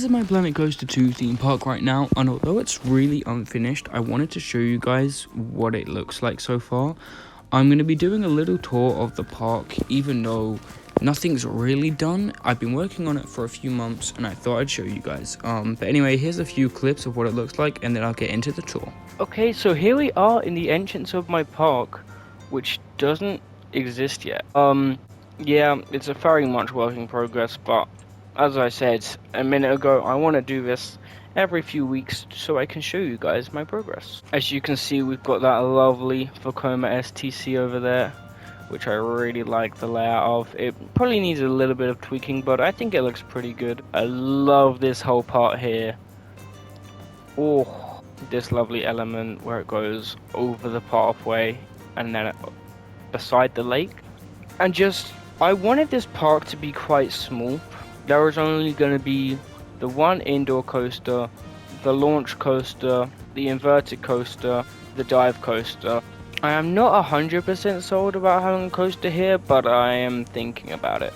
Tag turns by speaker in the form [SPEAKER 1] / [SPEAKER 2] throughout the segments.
[SPEAKER 1] is my Planet Coaster 2 theme park right now, and although it's really unfinished, I wanted to show you guys what it looks like so far. I'm going to be doing a little tour of the park, even though nothing's really done. I've been working on it for a few months, and I thought I'd show you guys. But anyway, here's a few clips of what it looks like, and then I'll get into the tour. Okay, so here we are in the entrance of my park, which doesn't exist yet. Yeah, it's a very much work in progress, but as I said a minute ago, I want to do this every few weeks so I can show you guys my progress. As you can see, we've got that lovely Vekoma STC over there, which I really like the layout of. It probably needs a little bit of tweaking, but I think it looks pretty good. I love this whole part here. Oh, this lovely element where it goes over the pathway and then beside the lake. And just, I wanted this park to be quite small. There was only going to be the one indoor coaster, the launch coaster, the inverted coaster, the dive coaster. I am not 100% sold about having a coaster here, but I am thinking about it.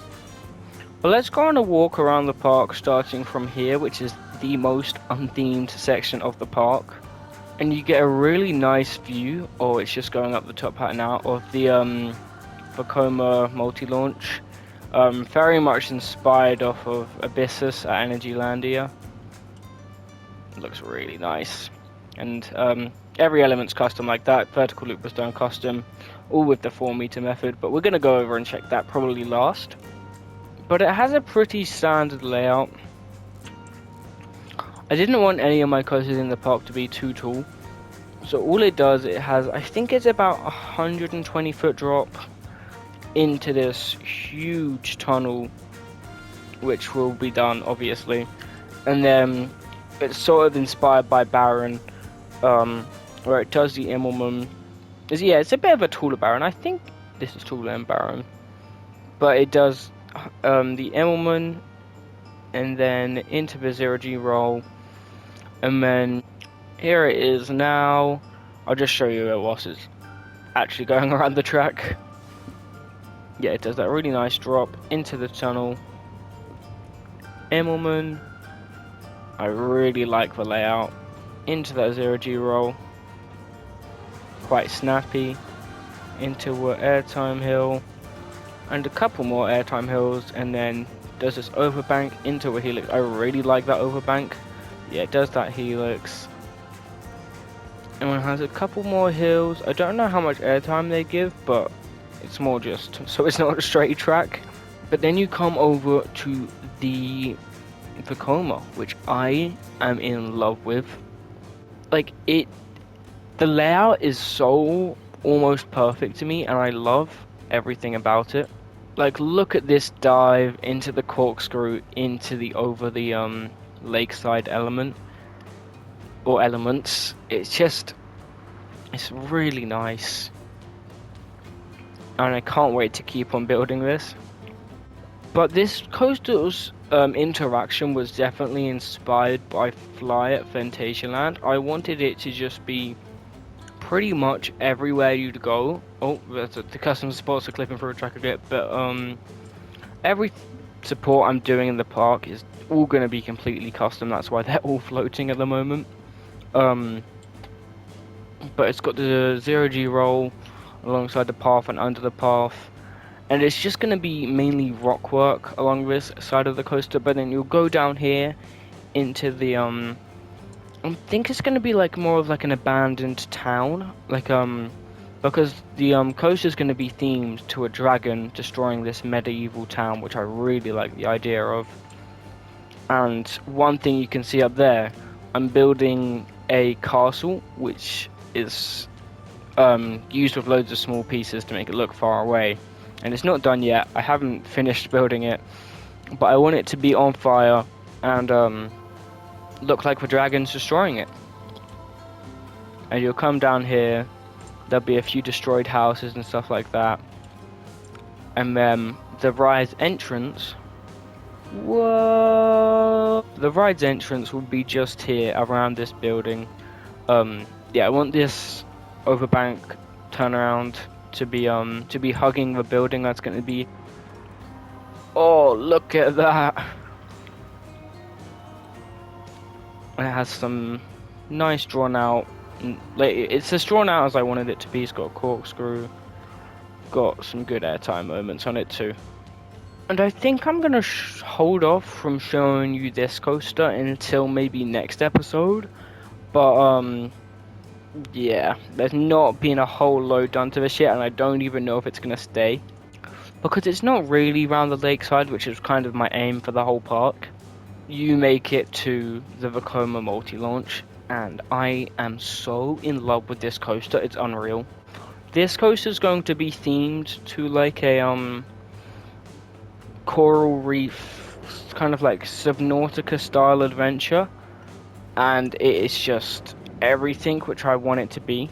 [SPEAKER 1] But let's go on a walk around the park, starting from here, which is the most unthemed section of the park. And you get a really nice view, or it's just going up the top hat now, of the Vekoma multi-launch. Very much inspired off of Abyssus at Energylandia. It looks really nice. And every element's custom like that. Vertical loop was done custom, all with the 4-meter method, but we're going to go over and check that probably last. But it has a pretty standard layout. I didn't want any of my coasters in the park to be too tall. So all it does, it has, I think it's about 120 foot drop into this huge tunnel, which will be done obviously. And then it's sort of inspired by Baron, where it does the Immelman. Yeah, it's a bit of a taller Baron. I think this is taller than Baron. But it does the Immelman and then into the 0G roll. And then here it is now. I'll just show you it whilst it's actually going around the track. Yeah, it does that really nice drop into the tunnel. Immelman. I really like the layout. Into that 0G roll. Quite snappy. Into an airtime hill. And a couple more airtime hills. And then does this overbank into a helix. I really like that overbank. Yeah, it does that helix. And it has a couple more hills. I don't know how much airtime they give, but it's more just so it's not a straight track. But then you come over to the Vekoma, which I am in love with. Like the layout is so almost perfect to me, and I love everything about it. Like, look at this dive into the corkscrew into the over the lakeside element or elements. It's really nice, and I can't wait to keep on building this. But this coaster's interaction was definitely inspired by Fly at Phantasialand. I wanted it to just be pretty much everywhere you'd go. Oh, the custom supports are clipping through a track a bit, but every support I'm doing in the park is all going to be completely custom. That's why they're all floating at the moment. But it's got the 0G roll alongside the path and under the path, and it's just going to be mainly rock work along this side of the coaster. But then you'll go down here into the I think it's going to be like more of like an abandoned town, like because the coaster is going to be themed to a dragon destroying this medieval town, which I really like the idea of. And one thing you can see up there, I'm building a castle which is used with loads of small pieces to make it look far away, and it's not done yet. I haven't finished building it, but I want it to be on fire and look like the dragon's destroying it. And you'll come down here, there'll be a few destroyed houses and stuff like that, and then the ride's entrance. Whoa! The ride's entrance will be just here around this building. Yeah, I want this overbank turnaround to be hugging the building that's going to be. Oh, look at that! And it has some nice drawn out, like it's as drawn out as I wanted it to be. It's got a corkscrew, got some good airtime moments on it too. And I think I'm gonna hold off from showing you this coaster until maybe next episode. But yeah, there's not been a whole load done to this yet, and I don't even know if it's gonna stay. Because it's not really around the lakeside, which is kind of my aim for the whole park. You make it to the Vekoma multi-launch, and I am so in love with this coaster, it's unreal. This coaster is going to be themed to like a coral reef, kind of like Subnautica style adventure, and it is just everything which I want it to be.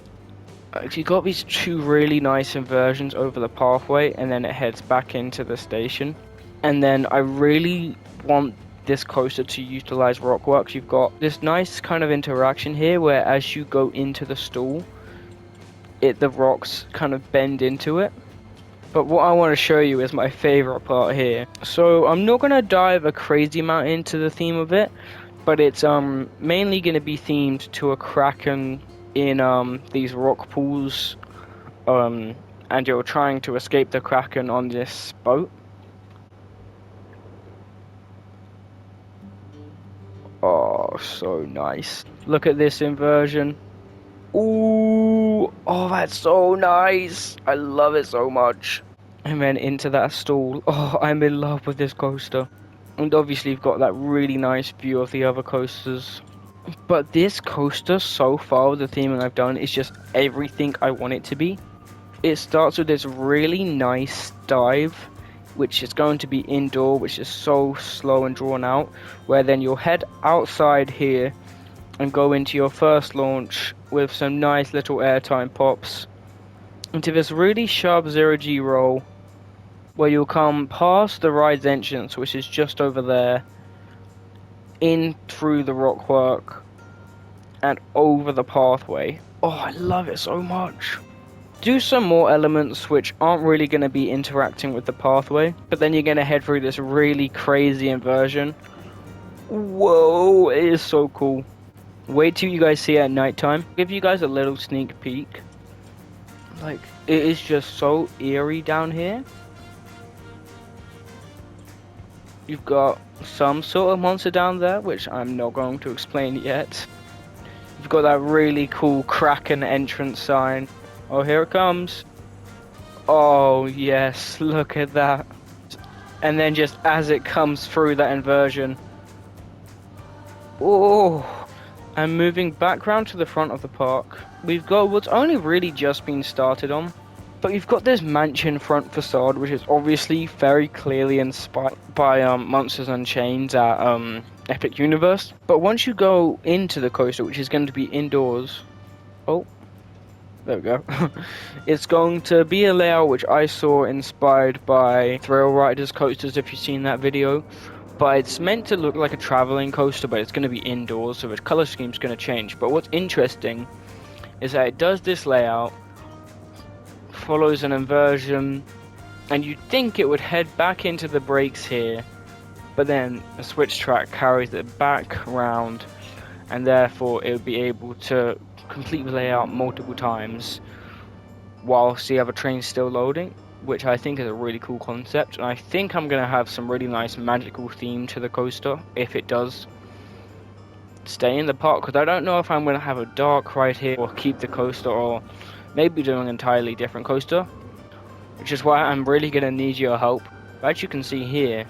[SPEAKER 1] You got these two really nice inversions over the pathway, and then it heads back into the station. And then I really want this coaster to utilize Rockworks. You've got this nice kind of interaction here where as you go into the stall, the rocks kind of bend into it. But what I want to show you is my favorite part here. So I'm not going to dive a crazy amount into the theme of it, but it's mainly going to be themed to a kraken in these rock pools, and you're trying to escape the kraken on this boat. Oh, so nice. Look at this inversion. Ooh, oh, that's so nice. I love it so much. And then into that stall. Oh, I'm in love with this coaster. And obviously you've got that really nice view of the other coasters. But this coaster so far, the theming I've done, is just everything I want it to be. It starts with this really nice dive, which is going to be indoor, which is so slow and drawn out, where then you'll head outside here and go into your first launch with some nice little airtime pops into this really sharp 0G roll, where you'll come past the ride's entrance, which is just over there, in through the rockwork and over the pathway. Oh, I love it so much. Do some more elements which aren't really going to be interacting with the pathway, but then you're going to head through this really crazy inversion. Whoa, it is so cool. Wait till you guys see it at nighttime. Give you guys a little sneak peek. Like, it is just so eerie down here. You've got some sort of monster down there, which I'm not going to explain yet. You've got that really cool Kraken entrance sign. Oh, here it comes. Oh, yes, look at that. And then just as it comes through that inversion. Oh. And moving back round to the front of the park, we've got what's only really just been started on. But you've got this mansion front facade, which is obviously very clearly inspired by Monsters Unchained at Epic Universe. But once you go into the coaster, which is going to be indoors, oh, there we go. It's going to be a layout which I saw inspired by Thrill Riders coasters, if you've seen that video. But it's meant to look like a traveling coaster, but it's going to be indoors, so the color scheme's going to change. But what's interesting is that it does this layout, follows an inversion, and you'd think it would head back into the brakes here, but then a switch track carries it back around, and therefore it would be able to complete the layout multiple times whilst the other train's still loading, which I think is a really cool concept. And I think I'm going to have some really nice magical theme to the coaster if it does stay in the park, because I don't know if I'm going to have a dark ride here or keep the coaster, or maybe doing an entirely different coaster, which is why I'm really going to need your help. But as you can see here,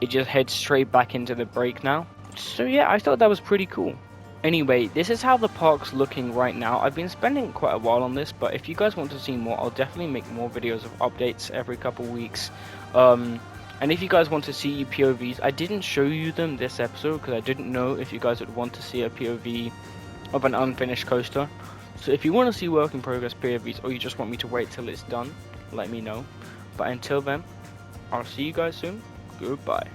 [SPEAKER 1] it just heads straight back into the brake now. So yeah, I thought that was pretty cool. Anyway, this is how the park's looking right now. I've been spending quite a while on this, but if you guys want to see more, I'll definitely make more videos of updates every couple weeks. And if you guys want to see POVs, I didn't show you them this episode because I didn't know if you guys would want to see a POV of an unfinished coaster. So if you want to see work in progress POVs, or you just want me to wait till it's done, let me know. But until then, I'll see you guys soon. Goodbye.